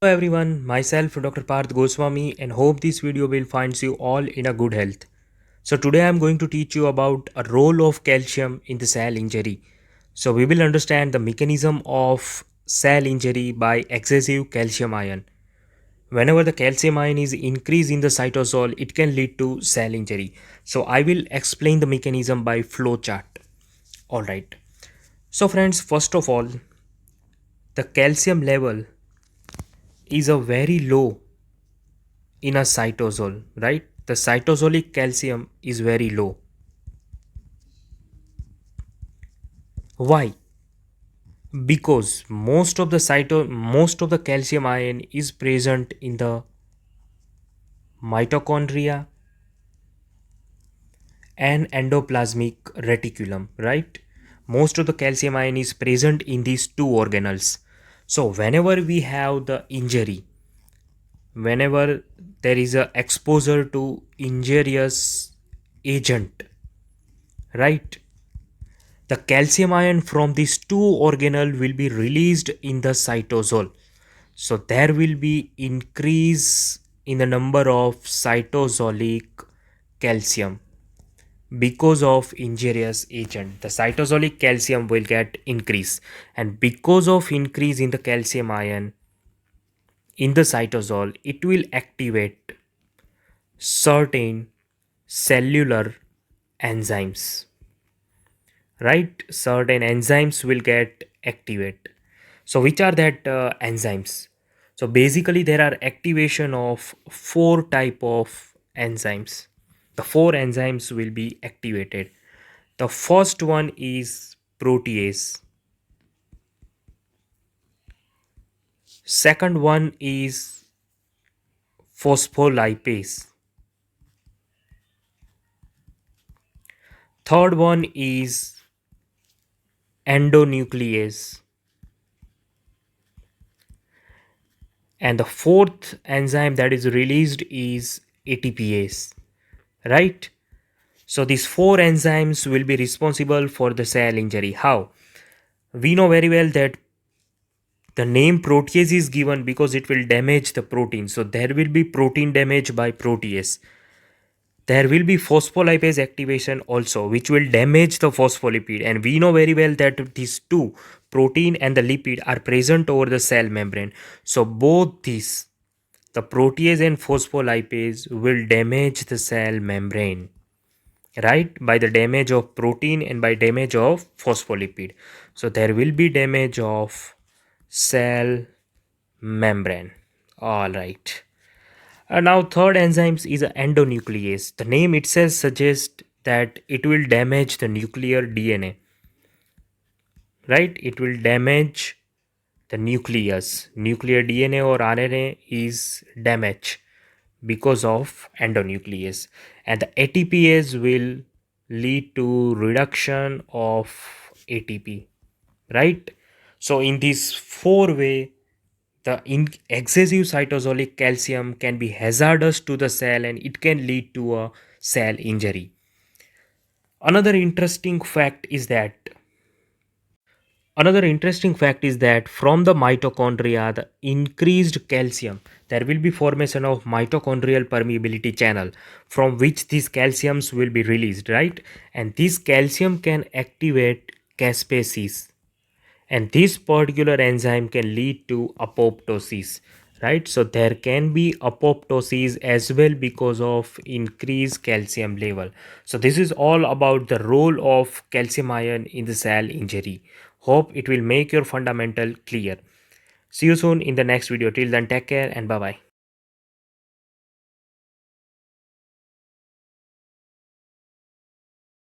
Hello everyone, myself Dr. Parth Goswami and hope this video will find you all in a good health. So today I am going to teach you about a role of calcium in the cell injury. So we will understand the mechanism of cell injury by excessive calcium ion. Whenever the calcium ion is increased in the cytosol, it can lead to cell injury. So I will explain the mechanism by flow chart. Alright. So friends, first of all, the calcium level is a very low in a cytosol, right? The cytosolic calcium is very low. Why? Because most of the calcium ion is present in the mitochondria and endoplasmic reticulum, right? Most of the calcium ion is present in these two organelles. So whenever we have the injury, whenever there is a exposure to injurious agent, right? The calcium ion from these two organelle will be released in the cytosol. So there will be increase in the number of cytosolic calcium because of injurious agent. The cytosolic calcium will get increase, and because of increase in the calcium ion in the cytosol, it will activate certain cellular enzymes, right? Certain enzymes will get activate. So which are that enzymes? So basically there are activation of four type of enzymes. The four enzymes will be activated. The first one is protease. Second one is phospholipase. Third one is endonuclease. And the fourth enzyme that is released is ATPase, right? So these four enzymes will be responsible for the cell injury. How? We know very well that the name protease is given because it will damage the protein. So there will be protein damage by protease. There will be phospholipase activation also, which will damage the phospholipid. And we know very well that these two, protein and the lipid, are present over the cell membrane. So both these, the protease and phospholipase, will damage the cell membrane, right? By the damage of protein and by damage of phospholipid. So there will be damage of cell membrane. All right. Now third enzymes is endonuclease. The name itself suggests that it will damage the nuclear DNA, right? It will damage the nucleus. Nuclear DNA or RNA is damaged because of endonuclease, and the ATPase will lead to reduction of ATP, right? So in this four way, the excessive cytosolic calcium can be hazardous to the cell and it can lead to a cell injury. Another interesting fact is that from the mitochondria, the increased calcium, there will be formation of mitochondrial permeability channel from which these calciums will be released, right? And this calcium can activate caspases, and this particular enzyme can lead to apoptosis, right? So there can be apoptosis as well because of increased calcium level. So this is all about the role of calcium ion in the cell injury. Hope it will make your fundamental clear. See you soon in the next video. Till then, take care and bye bye.